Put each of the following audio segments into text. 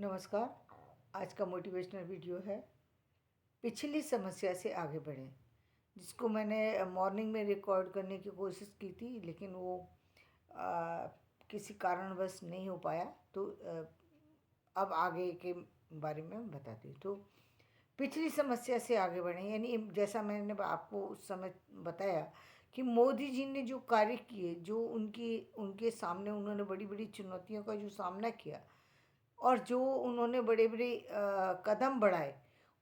नमस्कार। आज का मोटिवेशनल वीडियो है पिछली समस्या से आगे बढ़ें, जिसको मैंने मॉर्निंग में रिकॉर्ड करने की कोशिश की थी, लेकिन वो आ, किसी कारणवश नहीं हो पाया। तो अब आगे के बारे में मैं बताती हूँ। तो पिछली समस्या से आगे बढ़ें यानी जैसा मैंने आपको उस समय बताया कि मोदी जी ने जो कार्य किए, जो उनके सामने उन्होंने बड़ी बड़ी चुनौतियों का जो सामना किया और जो उन्होंने बड़े बड़े कदम बढ़ाए,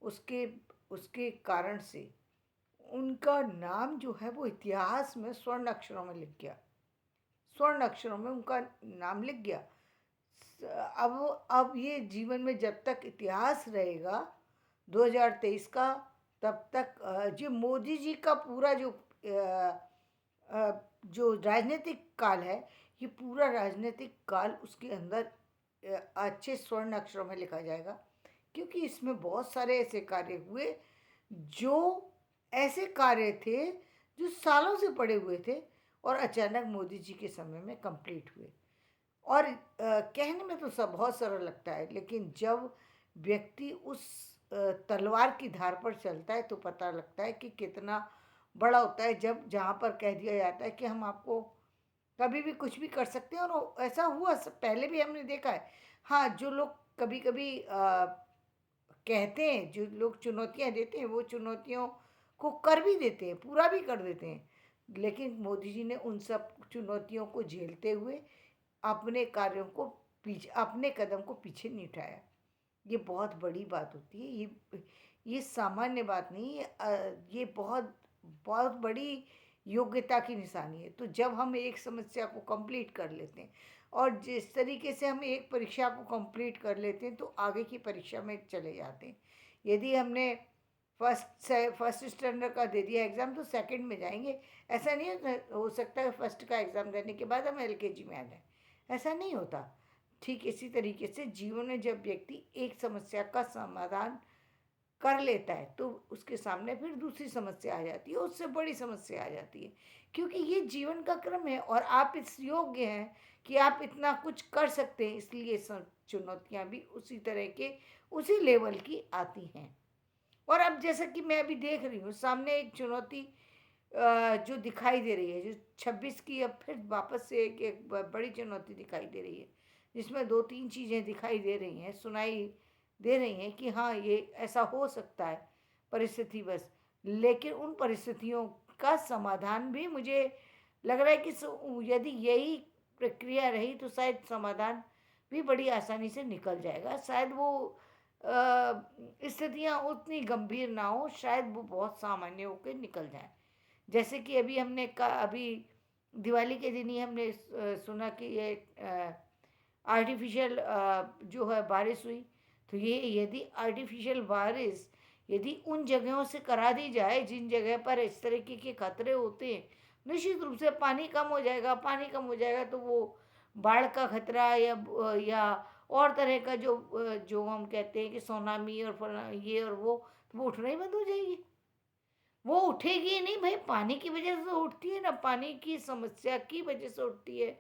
उसके उसके कारण से उनका नाम जो है वो इतिहास में स्वर्ण अक्षरों में लिख गया। स्वर्ण अक्षरों में उनका नाम लिख गया। अब ये जीवन में जब तक इतिहास रहेगा 2023 का, तब तक जो मोदी जी का पूरा जो राजनीतिक काल है, ये पूरा राजनीतिक काल उसके अंदर अच्छे स्वर्ण अक्षरों में लिखा जाएगा, क्योंकि इसमें बहुत सारे ऐसे कार्य हुए जो ऐसे कार्य थे जो सालों से पड़े हुए थे और अचानक मोदी जी के समय में कंप्लीट हुए। और कहने में तो सब बहुत सरल लगता है, लेकिन जब व्यक्ति उस तलवार की धार पर चलता है तो पता लगता है कि कितना बड़ा होता है। जब जहाँ पर कह दिया जाता है कि हम आपको कभी भी कुछ भी कर सकते हैं, और ऐसा हुआ पहले भी हमने देखा है। हाँ, जो लोग कभी कभी कहते हैं, जो लोग चुनौतियाँ देते हैं, वो चुनौतियों को कर भी देते हैं, पूरा भी कर देते हैं, लेकिन मोदी जी ने उन सब चुनौतियों को झेलते हुए अपने कार्यों को पीछे, अपने कदम को पीछे नहीं उठाया। ये बहुत बड़ी बात होती है। ये सामान्य बात नहीं है। ये बहुत बहुत बड़ी योग्यता की निशानी है। तो जब हम एक समस्या को कंप्लीट कर लेते हैं और जिस तरीके से हम एक परीक्षा को कंप्लीट कर लेते हैं, तो आगे की परीक्षा में चले जाते हैं। यदि हमने फर्स्ट स्टैंडर्ड का दे दिया एग्ज़ाम, तो सेकंड में जाएंगे। ऐसा नहीं हो सकता है फर्स्ट का एग्ज़ाम देने के बाद हम एलकेजी में आ जाए, ऐसा नहीं होता। ठीक इसी तरीके से जीवन में जब व्यक्ति एक समस्या का समाधान कर लेता है, तो उसके सामने फिर दूसरी समस्या आ जाती है, उससे बड़ी समस्या आ जाती है, क्योंकि ये जीवन का क्रम है और आप इस योग्य हैं कि आप इतना कुछ कर सकते हैं। इसलिए सब चुनौतियाँ भी उसी तरह के, उसी लेवल की आती हैं। और अब जैसा कि मैं अभी देख रही हूँ सामने एक चुनौती जो दिखाई दे रही है, जो 26 की अब फिर वापस से एक बड़ी चुनौती दिखाई दे रही है, जिसमें दो तीन चीज़ें दिखाई दे रही हैं, सुनाई दे रही हैं कि हाँ, ये ऐसा हो सकता है परिस्थिति बस। लेकिन उन परिस्थितियों का समाधान भी मुझे लग रहा है कि यदि यही प्रक्रिया रही तो शायद समाधान भी बड़ी आसानी से निकल जाएगा। शायद वो स्थितियाँ उतनी गंभीर ना हो, शायद वो बहुत सामान्य होकर निकल जाए। जैसे कि अभी दिवाली के दिन ही हमने सुना कि ये आर्टिफिशियल जो है बारिश हुई। तो ये यदि आर्टिफिशियल बारिश यदि उन जगहों से करा दी जाए जिन जगह पर इस तरीके के खतरे होते हैं, निश्चित रूप से पानी कम हो जाएगा। पानी कम हो जाएगा तो वो बाढ़ का खतरा या और तरह का जो हम कहते हैं कि सुनामी और ये और वो उठना ही बंद हो जाएगी। वो उठेगी ही नहीं भाई, पानी की वजह से उठती है ना, पानी की समस्या की वजह से उठती है।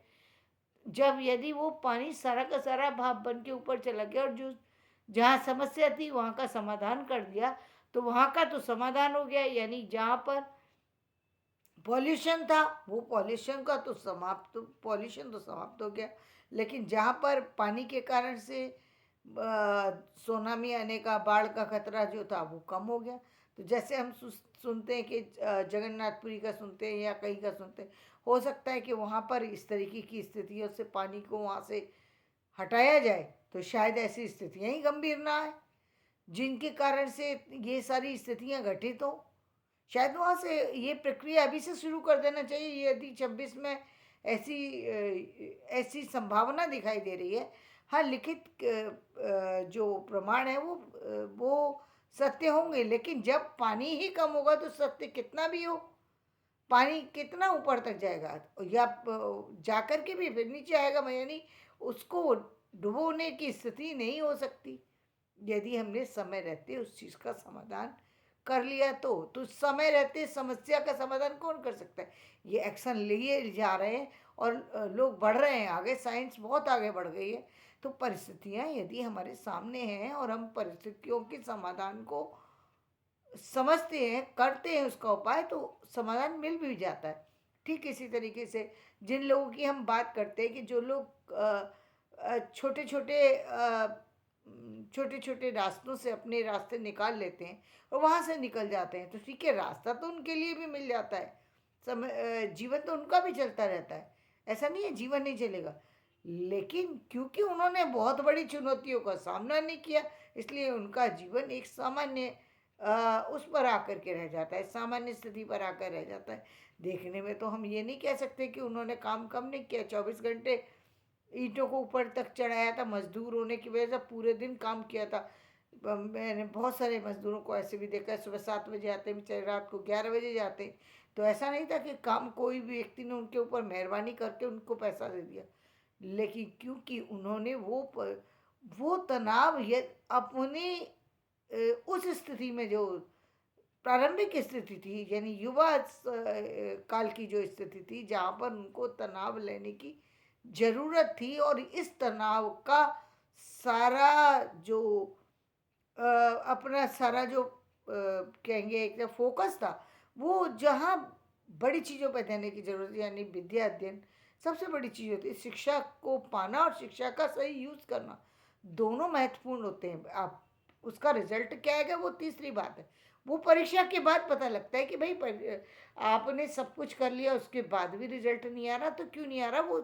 जब यदि वो पानी सारा का सारा भाप बन के ऊपर चला गया और जो जहाँ समस्या थी वहाँ का समाधान कर दिया, तो वहाँ का तो समाधान हो गया। यानी जहाँ पर पॉल्यूशन था, वो पॉल्यूशन तो समाप्त हो गया। लेकिन जहाँ पर पानी के कारण से सुनामी आने का, बाढ़ का खतरा जो था वो कम हो गया। तो जैसे हम सुनते हैं कि जगन्नाथपुरी का सुनते हैं या कहीं का सुनते हैं, हो सकता है कि वहाँ पर इस तरीके की स्थितियों से पानी को वहाँ से हटाया जाए, तो शायद ऐसी स्थितियाँ ही गंभीर ना आए जिनके कारण से ये सारी स्थितियाँ घटित हो। शायद वहाँ से ये प्रक्रिया अभी से शुरू कर देना चाहिए। यदि 26 में ऐसी संभावना दिखाई दे रही है, हाँ, लिखित जो प्रमाण है वो सत्य होंगे, लेकिन जब पानी ही कम होगा तो सत्य कितना भी हो, पानी कितना ऊपर तक जाएगा या जाकर के भी फिर नीचे आएगा। यानी उसको डुबोने की स्थिति नहीं हो सकती। यदि हमने समय रहते उस चीज़ का समाधान कर लिया, तो समय रहते समस्या का समाधान कौन कर सकता है। ये एक्शन लिए जा रहे हैं और लोग बढ़ रहे हैं आगे, साइंस बहुत आगे बढ़ गई है। तो परिस्थितियाँ यदि हमारे सामने हैं और हम परिस्थितियों के समाधान को समझते हैं, करते हैं उसका उपाय, तो समाधान मिल भी जाता है। ठीक इसी तरीके से जिन लोगों की हम बात करते हैं कि जो लोग छोटे छोटे रास्तों से अपने रास्ते निकाल लेते हैं और वहाँ से निकल जाते हैं, तो ठीक है, रास्ता तो उनके लिए भी मिल जाता है। जीवन तो उनका भी चलता रहता है, ऐसा नहीं है जीवन नहीं चलेगा। लेकिन क्योंकि उन्होंने बहुत बड़ी चुनौतियों का सामना नहीं किया, इसलिए उनका जीवन एक सामान्य उस पर आकर के रह जाता है, सामान्य स्थिति पर आकर रह जाता है। देखने में तो हम ये नहीं कह सकते कि उन्होंने काम कम नहीं किया, 24 घंटे ईंटों को ऊपर तक चढ़ाया था, मजदूर होने की वजह से पूरे दिन काम किया था। मैंने बहुत सारे मजदूरों को ऐसे भी देखा है, सुबह 7 बजे आते हैं बेचारे, रात को 11 बजे जाते हैं। तो ऐसा नहीं था कि काम कोई भी व्यक्ति ने उनके ऊपर मेहरबानी करके उनको पैसा दे दिया, लेकिन क्योंकि उन्होंने वो तनाव ये अपनी उस स्थिति में, जो प्रारंभिक स्थिति थी, यानी युवा काल की जो स्थिति थी, जहाँ पर उनको तनाव लेने की ज़रूरत थी, और इस तनाव का सारा जो अपना सारा जो कहेंगे एक फोकस था, वो जहाँ बड़ी चीज़ों पर देने की ज़रूरत है, यानी विद्या अध्ययन सबसे बड़ी चीज़ होती है। शिक्षा को पाना और शिक्षा का सही यूज़ करना दोनों महत्वपूर्ण होते हैं। आप उसका रिजल्ट क्या आएगा वो तीसरी बात है, वो परीक्षा के बाद पता लगता है कि भाई आपने सब कुछ कर लिया, उसके बाद भी रिजल्ट नहीं आ रहा, तो क्यों नहीं आ रहा वो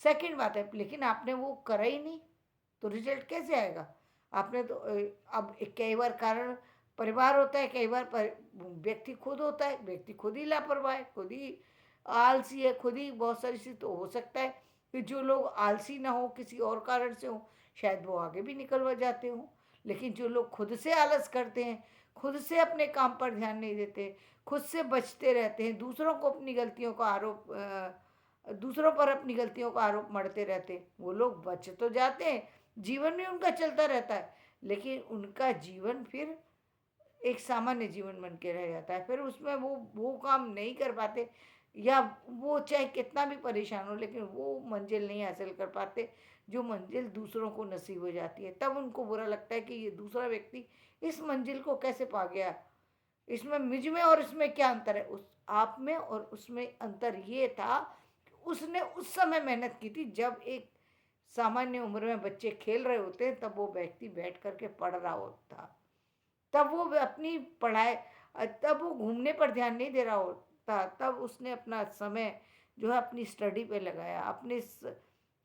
सेकंड बात है। लेकिन आपने वो करा ही नहीं, तो रिजल्ट कैसे आएगा? आपने तो अब कई बार कारण परिवार होता है, कई बार व्यक्ति खुद होता है, व्यक्ति खुद ही लापरवाह है, खुद ही आलसी है, खुद ही बहुत सारी चीज़। तो हो सकता है कि जो लोग आलसी ना हो, किसी और कारण से हो, शायद वो आगे भी निकल जाते हों। लेकिन जो लोग खुद से आलस करते हैं, खुद से अपने काम पर ध्यान नहीं देते, खुद से बचते रहते हैं, दूसरों पर अपनी गलतियों का आरोप मढ़ते रहते हैं, वो लोग बच तो जाते हैं, जीवन भी उनका चलता रहता है, लेकिन उनका जीवन फिर एक सामान्य जीवन बन के रह जाता है। फिर उसमें वो काम नहीं कर पाते, या वो चाहे कितना भी परेशान हो, लेकिन वो मंजिल नहीं हासिल कर पाते जो मंजिल दूसरों को नसीब हो जाती है। तब उनको बुरा लगता है कि ये दूसरा व्यक्ति इस मंजिल को कैसे पा गया, इसमें मुझ में और इसमें क्या अंतर है। उस आप में और उसमें अंतर ये था कि उसने उस समय मेहनत की थी, जब एक सामान्य उम्र में बच्चे खेल रहे होते हैं, तब वो व्यक्ति बैठ करके पढ़ रहा होता, तब वो अपनी पढ़ाई, तब वो घूमने पर ध्यान नहीं दे रहा होता, तब उसने अपना समय जो है अपनी स्टडी पे लगाया,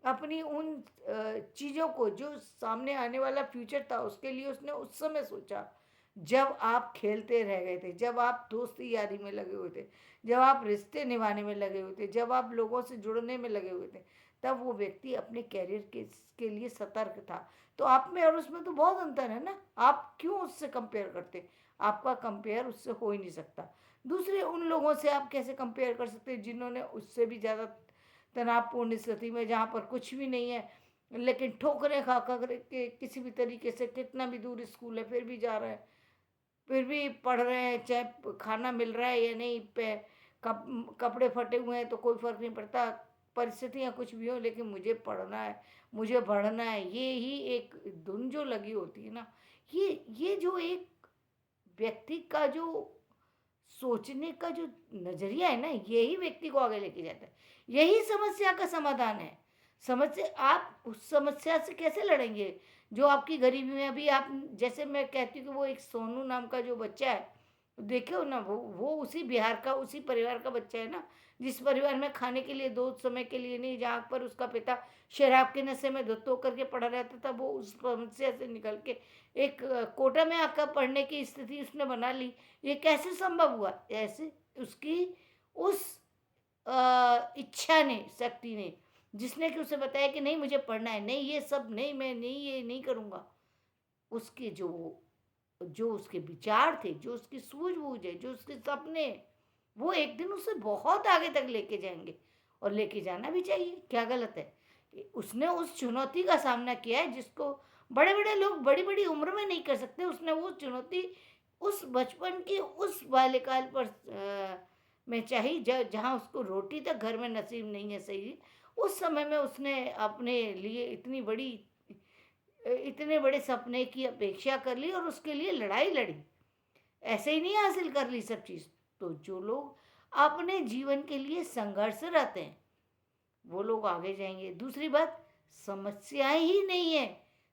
अपनी उन चीज़ों को, जो सामने आने वाला फ्यूचर था उसके लिए उसने उस समय सोचा, जब आप खेलते रह गए थे, जब आप दोस्ती यारी में लगे हुए थे, जब आप रिश्ते निभाने में लगे हुए थे, जब आप लोगों से जुड़ने में लगे हुए थे, तब वो व्यक्ति अपने कैरियर के लिए सतर्क था। तो आप में और उसमें तो बहुत अंतर है ना, आप क्यों उससे कंपेयर करते? आपका कंपेयर उससे हो ही नहीं सकता। दूसरे उन लोगों से आप कैसे कंपेयर कर सकते हैं जिन्होंने उससे भी ज़्यादा तनावपूर्ण स्थिति में, जहाँ पर कुछ भी नहीं है, लेकिन ठोकरें खा कर के किसी भी तरीके से, कितना भी दूर स्कूल है फिर भी जा रहे हैं, फिर भी पढ़ रहे हैं, चाहे खाना मिल रहा है या नहीं, कपड़े फटे हुए हैं तो कोई फ़र्क नहीं पड़ता, परिस्थितियाँ कुछ भी हो, लेकिन मुझे पढ़ना है, मुझे बढ़ना है। ये ही एक धुन जो लगी होती है ना, ये जो एक व्यक्ति का जो सोचने का जो नज़रिया है ना, यही व्यक्ति को आगे लेके जाता है। यही समस्या का समाधान है। समस्या, आप उस समस्या से कैसे लड़ेंगे जो आपकी गरीबी में अभी आप, जैसे मैं कहती हूँ कि वो एक सोनू नाम का जो बच्चा है, देखे हो ना, वो उसी बिहार का, उसी परिवार का बच्चा है ना, जिस परिवार में खाने के लिए 2 समय के लिए नहीं, जहाँ पर उसका पिता शराब के नशे में धुत होकर के पड़ा रहता था, वो उस समस्या से निकल के एक कोटा में आकर पढ़ने की स्थिति उसने बना ली। ये कैसे संभव हुआ? ऐसे उसकी उस इच्छा ने, शक्ति ने, जिसने कि उसे बताया कि नहीं मुझे पढ़ना है, नहीं ये सब नहीं, मैं नहीं, ये नहीं करूँगा। उसके जो जो उसके विचार थे, जो उसकी सूझबूझ है, जो उसके सपने हैं, वो एक दिन उसे बहुत आगे तक लेके जाएँगे, और लेके जाना भी चाहिए, क्या गलत है? उसने उस चुनौती का सामना किया है जिसको बड़े-बड़े लोग बड़ी-बड़ी उम्र में नहीं कर सकते। उसने वो चुनौती उस बचपन की उस बाल्यकाल पर में चाही, जहाँ उसको रोटी तक घर में नसीब नहीं है सही, उस समय में उसने अपने लिए इतनी बड़ी इतने बड़े सपने की अपेक्षा कर ली और उसके लिए लड़ाई लड़ी, ऐसे ही नहीं हासिल कर ली सब चीज़। तो जो लोग अपने जीवन के लिए संघर्षरत हैं, वो लोग आगे जाएंगे। दूसरी बात, समस्याएं ही नहीं है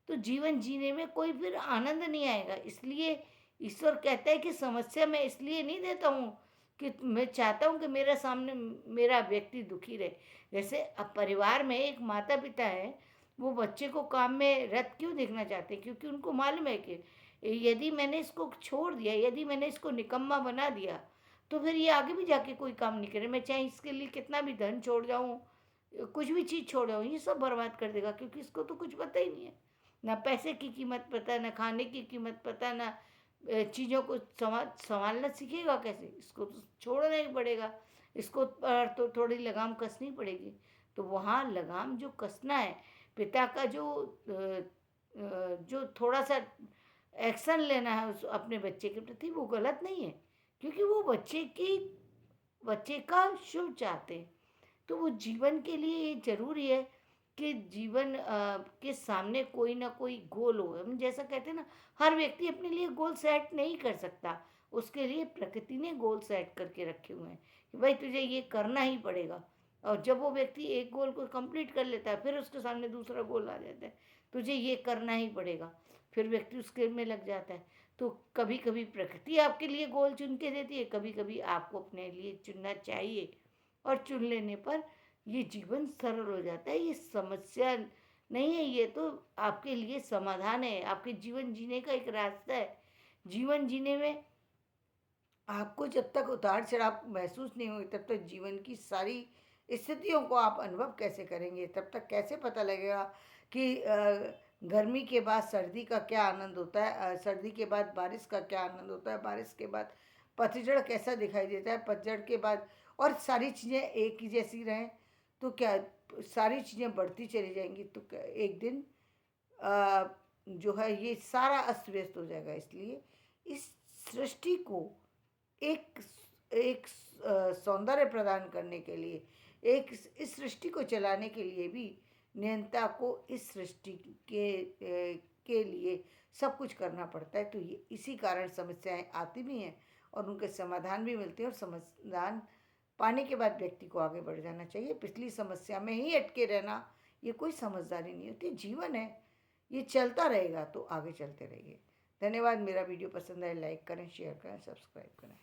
तो जीवन जीने में कोई फिर आनंद नहीं आएगा। इसलिए ईश्वर कहता है कि समस्या मैं इसलिए नहीं देता हूँ कि मैं चाहता हूँ कि मेरा सामने मेरा व्यक्ति दुखी रहे। जैसे अब परिवार में एक माता पिता है, वो बच्चे को काम में रत क्यों देखना चाहते हैं? क्योंकि उनको मालूम है कि यदि मैंने इसको छोड़ दिया, यदि मैंने इसको निकम्मा बना दिया, तो फिर ये आगे भी जाके कोई काम नहीं करे। मैं चाहे इसके लिए कितना भी धन छोड़ जाऊँ, कुछ भी चीज़ छोड़ जाऊँ, ये सब बर्बाद कर देगा, क्योंकि इसको तो कुछ पता ही नहीं है। ना पैसे की कीमत पता, ना खाने की कीमत पता, ना चीज़ों को संभालना सीखेगा कैसे? इसको तो छोड़ना ही पड़ेगा, इसको पर तो थोड़ी लगाम कसनी पड़ेगी। तो वहाँ लगाम जो कसना है, पिता का जो थोड़ा सा एक्शन लेना है उस अपने बच्चे के प्रति, वो गलत नहीं है, क्योंकि वो बच्चे का शुभ चाहते हैं। तो वो जीवन के लिए ये ज़रूरी है कि जीवन के सामने कोई ना कोई गोल हो। हम जैसा कहते हैं ना, हर व्यक्ति अपने लिए गोल सेट नहीं कर सकता, उसके लिए प्रकृति ने गोल सेट करके रखे हुए हैं कि भाई तुझे ये करना ही पड़ेगा। और जब वो व्यक्ति एक गोल को कंप्लीट कर लेता है, फिर उसके सामने दूसरा गोल आ जाता है, तुझे ये करना ही पड़ेगा, फिर व्यक्ति उसके में लग जाता है। तो कभी कभी प्रकृति आपके लिए गोल चुन के देती है, कभी कभी आपको अपने लिए चुनना चाहिए, और चुन लेने पर ये जीवन सरल हो जाता है। ये समस्या नहीं है, ये तो आपके लिए समाधान है, आपके जीवन जीने का एक रास्ता है। जीवन जीने में आपको जब तक उतार चढ़ाव महसूस नहीं होगी, तब तक जीवन की सारी स्थितियों को आप अनुभव कैसे करेंगे? तब तक कैसे पता लगेगा कि गर्मी के बाद सर्दी का क्या आनंद होता है, सर्दी के बाद बारिश का क्या आनंद होता है, बारिश के बाद पतझड़ कैसा दिखाई देता है, पतझड़ के बाद, और सारी चीज़ें एक ही जैसी रहें तो क्या सारी चीज़ें बढ़ती चली जाएंगी, तो क्या एक दिन अ, जो है ये सारा अस्त व्यस्त हो जाएगा। इसलिए इस सृष्टि को एक एक सौंदर्य प्रदान करने के लिए, एक इस सृष्टि को चलाने के लिए भी नियंता को इस सृष्टि के लिए सब कुछ करना पड़ता है। तो ये इसी कारण समस्याएं आती भी हैं और उनके समाधान भी मिलते हैं, और समाधान पाने के बाद व्यक्ति को आगे बढ़ जाना चाहिए। पिछली समस्या में ही अटके रहना ये कोई समझदारी नहीं होती। जीवन है, ये चलता रहेगा, तो आगे चलते रहिए। धन्यवाद। मेरा वीडियो पसंद आए लाइक करें, शेयर करें, सब्सक्राइब करें।